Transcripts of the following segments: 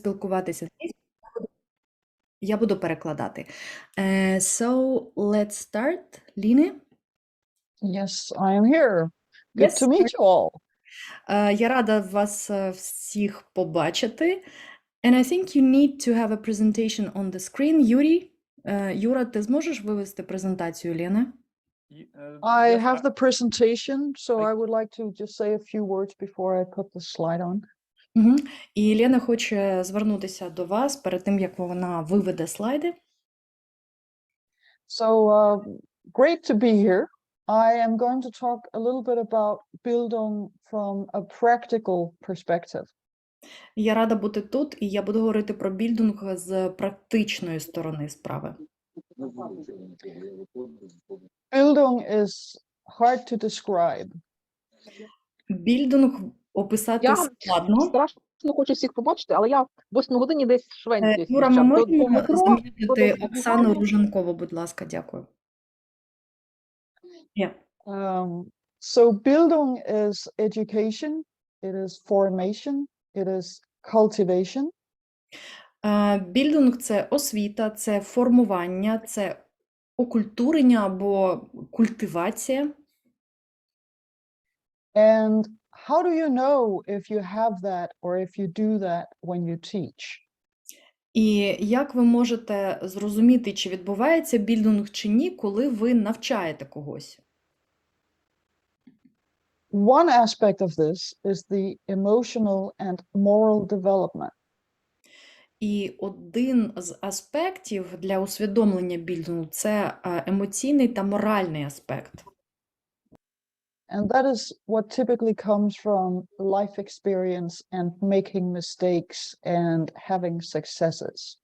спілкуватися англійською, я буду перекладати. So, let's start. Ліне? Yes, I am here. Good Yes. to meet you all. Я рада вас всіх побачити. And I think you need to have a presentation on the screen. Юра, ти зможеш вивести презентацію Лєни? I have the presentation, so I would like to just say a few words before I put the slide on. І Лєна хоче звернутися до вас перед тим, як вона виведе слайди. So, great to be here. I am going to talk a little bit about Bildung from a practical perspective. Я рада бути тут, і я буду говорити про Більдунг з практичної сторони справи. Bildung is hard to describe. Більдунг описати складно. Страшно хочу всіх побачити, але я в 8 годині десь швенцююсь. Юра, ми можемо замінити Оксану Руженкову, будь ласка, дякую. So Bildung is education, it is formation, it is cultivation. Більдунг – це освіта, це формування, це окультурення або культивація. And how do you know if you have that or if you do that when you teach? І як ви можете зрозуміти, чи відбувається більдунг чи ні, коли ви навчаєте когось? One aspect of this is the emotional and moral development. І один з аспектів для усвідомлення більдунгу – це емоційний та моральний аспект. And that is what typically comes from life experience and making mistakes and having successes.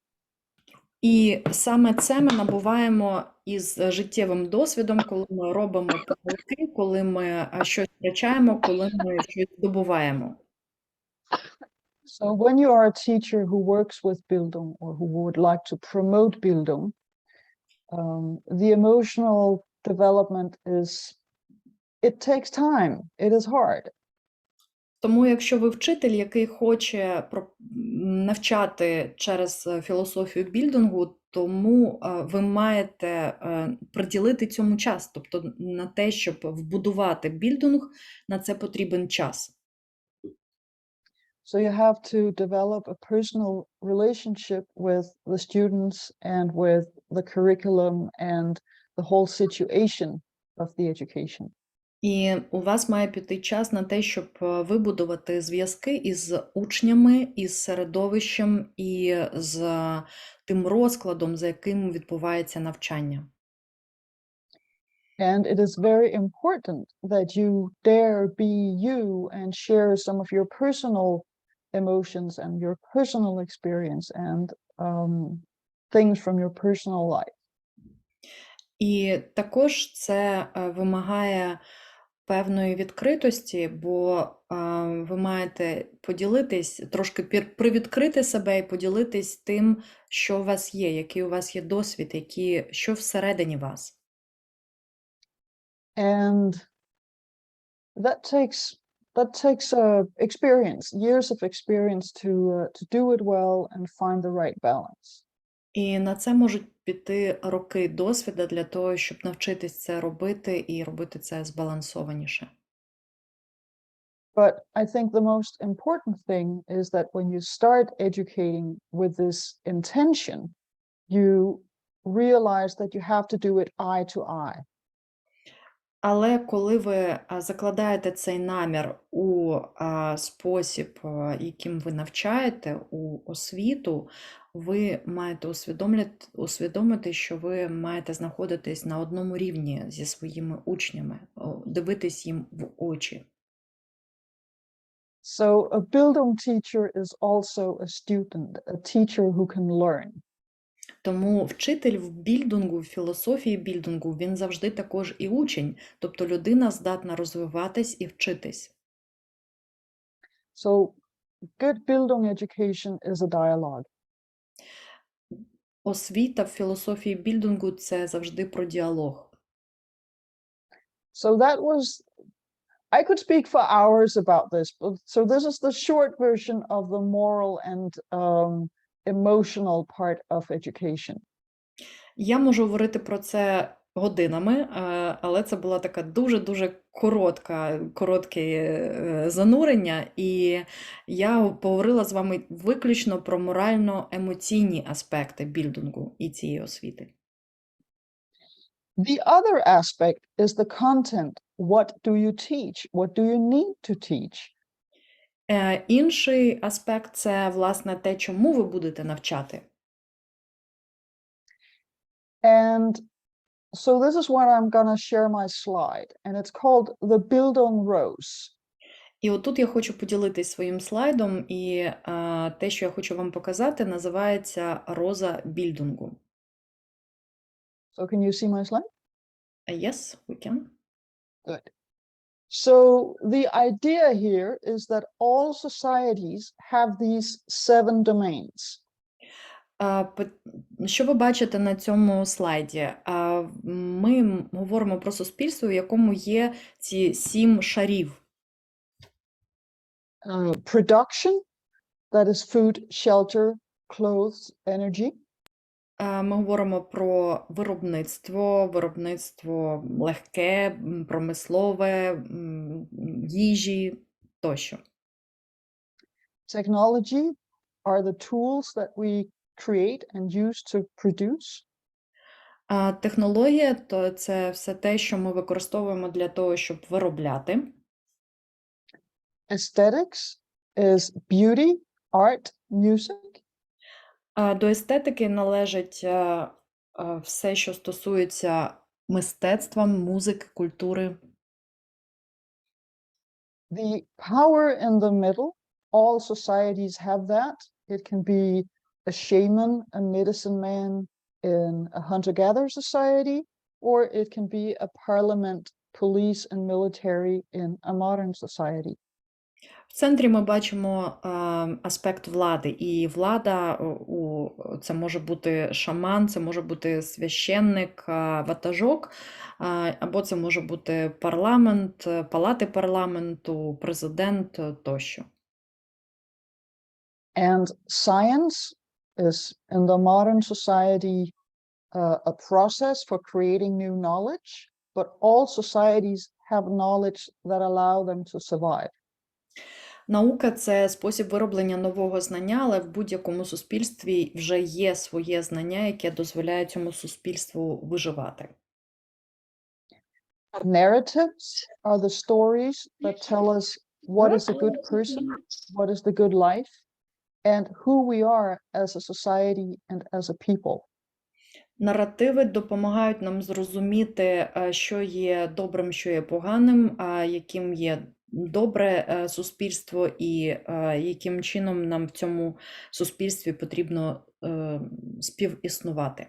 І саме це ми набуваємо із життєвим досвідом, коли ми робимо помилки, коли ми щось втрачаємо, коли ми щось здобуваємо. So when you are a teacher who works with Bildung or who would like to promote Bildung, the emotional development it takes time, it is hard. Тому якщо ви вчитель, який хоче навчати через філософію більдунгу, тому ви маєте приділити цьому час. Тобто на те, щоб вбудувати більдунг, на це потрібен час. So you have to develop a personal relationship with the students and with the curriculum and the whole situation of the education. І у вас має піти час на те, щоб вибудувати зв'язки із учнями, із середовищем і з тим розкладом, за яким відбувається навчання. And it is very important that you dare be you and share some of your personal emotions and your personal experience and things from your personal life. І також це вимагає певної відкритості, бо ви маєте поділитись, трошки привідкрити себе і поділитись тим, що у вас є, який у вас є досвід, що всередині вас. And that takes experience, years of experience to do it well and find the right balance. І на це можуть піти роки досвіду для того, щоб навчитись це робити і робити це збалансованіше. But I think the most important thing is that when you start educating with this intention, you realize that you have to do it eye to eye. Але коли ви закладаєте цей намір у спосіб, яким ви навчаєте, у освіту, ви маєте усвідомити, що ви маєте знаходитись на одному рівні зі своїми учнями, дивитись їм в очі. So a Bildung teacher is also a student, a teacher who can learn. Тому вчитель в більдунгу, в філософії більдунгу, він завжди також і учень, тобто людина здатна розвиватись і вчитись. So good Bildung education is a dialogue. Освіта в філософії більдунгу – це завжди про діалог. So that was, I could speak for hours about this, but so this is the short version of the moral and emotional part of education. Я можу говорити про це годинами, але це була така дуже-дуже коротке занурення, і я поговорила з вами виключно про морально-емоційні аспекти більдунгу і цієї освіти. The other aspect is the content. What do you teach? What do you need to teach? Інший аспект – це, власне, те, чому ви будете навчати. And so this is where I'm going to share my slide, and it's called the Bildung Rose. І отут я хочу поділитись своїм слайдом, і те, що я хочу вам показати, називається «Роза Більдунгу». So can you see my slide? Yes, we can. Good. So the idea here is that all societies have these 7 domains. Що ви бачите на цьому слайді? Ми говоримо про суспільство, в якому є ці 7 шарів. Production, that is food, shelter, clothes, energy. Ми говоримо про виробництво легке, промислове, їжі тощо. Technology are the tools that we create and use to produce. Технологія – то це все те, що ми використовуємо для того, щоб виробляти. Aesthetics is beauty, art, music. До естетики належить все, що стосується мистецтва, музики, культури. The power in the middle, all societies have that. It can be a shaman, a medicine man in a hunter-gatherer society, or it can be a parliament, police and military in a modern society. В центрі ми бачимо аспект влади, і влада це може бути шаман, це може бути священник, ватажок, або це може бути парламент, палати парламенту, президент тощо. And science is in the modern society a process for creating new knowledge, but all societies have knowledge that allow them to survive. Наука – це спосіб вироблення нового знання, але в будь-якому суспільстві вже є своє знання, яке дозволяє цьому суспільству виживати. Narratives are the stories that tell us what is a good person, what is the good life, and who we are as a society and as a people. Наративи допомагають нам зрозуміти, що є добрим, що є поганим, яким є добре суспільство і яким чином нам в цьому суспільстві потрібно співіснувати.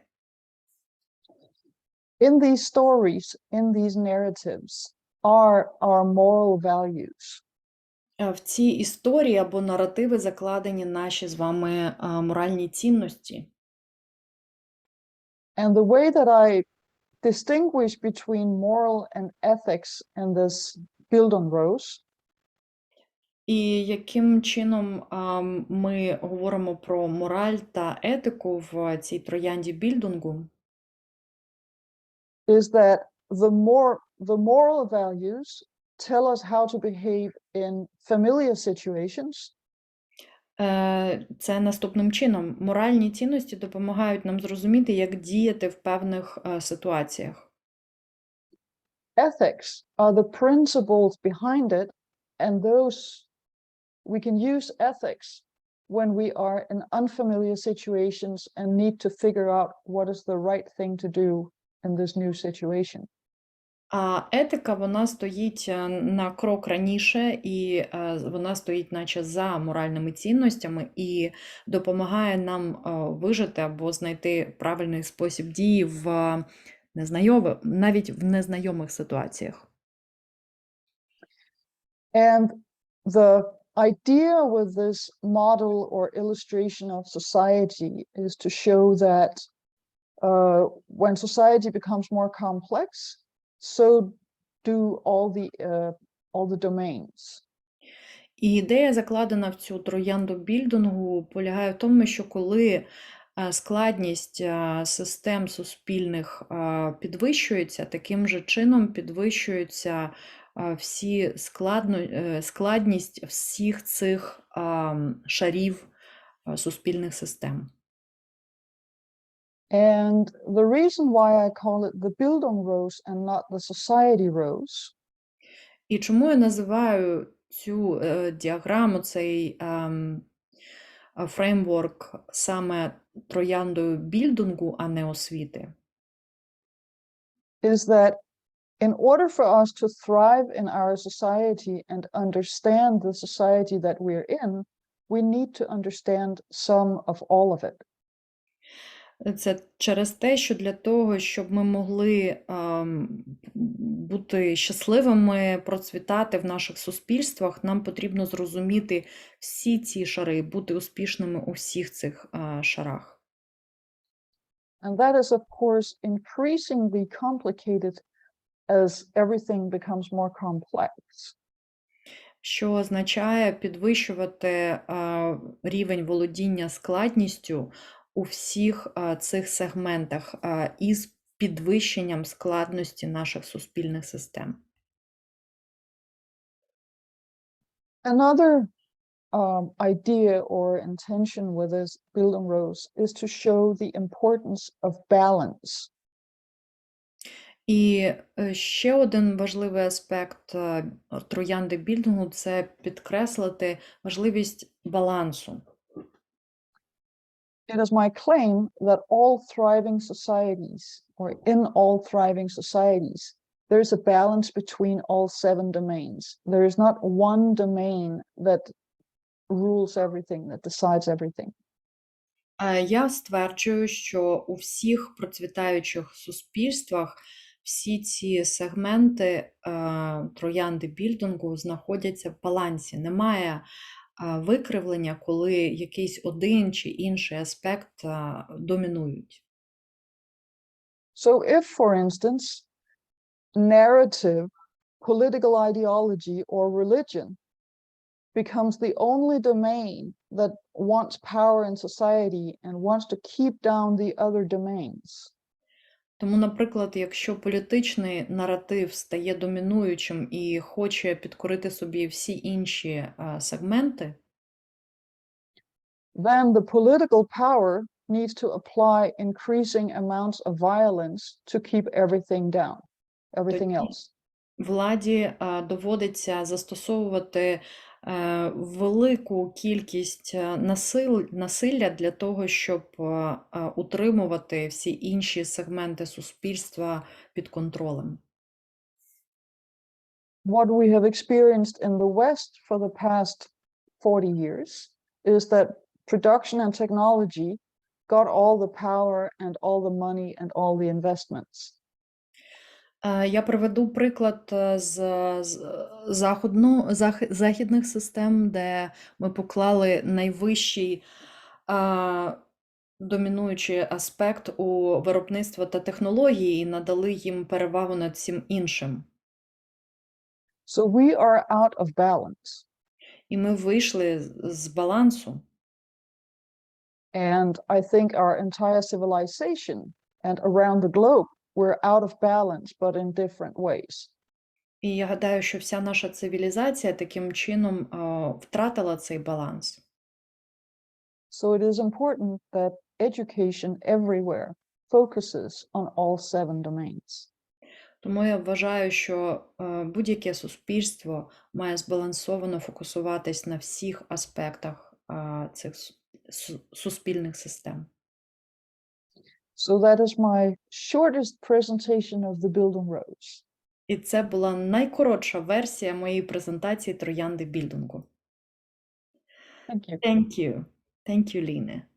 In these stories, in these narratives, are our moral values. В цій історії або наративи закладені наші з вами моральні цінності. And the way that I distinguish between moral and ethics in this Bildung Rose І яким чином ми говоримо про мораль та етику в цій троянді Більдунгу? is that the moral values tell us how to behave in familiar situations. Це наступним чином. Моральні цінності допомагають нам зрозуміти, як діяти в певних ситуаціях. Ethics are the principles behind it, and those we can use ethics when we are in unfamiliar situations and need to figure out what is the right thing to do in this new situation. А етика, вона стоїть на крок раніше, і вона стоїть наче за моральними цінностями і допомагає нам вижити або знайти правильний спосіб дії навіть в незнайомих ситуаціях. And the idea with this model or illustration of society is to show that when society becomes more complex, so do all the domains. І ідея, закладена в цю троянду Більдунгу, полягає в тому, що коли складність систем суспільних підвищується, таким же чином підвищується складність всіх цих шарів суспільних систем. And the reason why I call it the Bildung rose and not the society rose І чому я називаю цю діаграму, цей фреймворк саме трояндою Більдунгу, а не освіти? is that in order for us to thrive in our society and understand the society that we're in, we need to understand some of all of it. Це через те, що для того, щоб ми могли бути щасливими, процвітати в наших суспільствах, нам потрібно зрозуміти всі ці шари, бути успішними у всіх цих шарах. And that is, of course, increasingly complicated as everything becomes more complex. Що означає підвищувати рівень володіння складністю у всіх цих сегментах із підвищенням складності наших суспільних систем. Another idea or intention with this Bildung rose is to show the importance of balance. І ще один важливий аспект троянди Більдунгу – це підкреслити важливість балансу. It is my claim that all thriving societies, or in all thriving societies, there is a balance between all 7 domains. There is not one domain that rules everything, that decides everything. Я стверджую, що у всіх процвітаючих суспільствах всі ці сегменти троянди Більдунгу знаходяться в балансі. Немає викривлення, коли якийсь один чи інший аспект домінують. So if, for instance, narrative, political ideology, or religion becomes the only domain that wants power in society and wants to keep down the other domains, Тому, наприклад, якщо політичний наратив стає домінуючим і хоче підкорити собі всі інші сегменти, then the political power needs to apply increasing amounts of violence to keep everything down, everything else. владі доводиться застосовувати велику кількість насилля для того, щоб утримувати всі інші сегменти суспільства під контролем. What we have experienced in the West for the past 40 years is that production and technology got all the power and all the money and all the investments. Я приведу приклад з західних систем, де ми поклали найвищий домінуючий аспект у виробництво та технології і надали їм перевагу над всім іншим. So we are out of balance. І ми вийшли з балансу. And I think our entire civilization and around the globe, we're out of balance, but in different ways. І я гадаю, що вся наша цивілізація таким чином втратила цей баланс. So it is important that education everywhere focuses on all 7 domains. Тому я вважаю, що будь-яке суспільство має збалансовано фокусуватись на всіх аспектах цих суспільних систем. So that is my shortest presentation of the Bildung rose. І це була найкоротша версія моєї презентації троянди Більдунгу. Thank you. Thank you. Thank you, Ліне.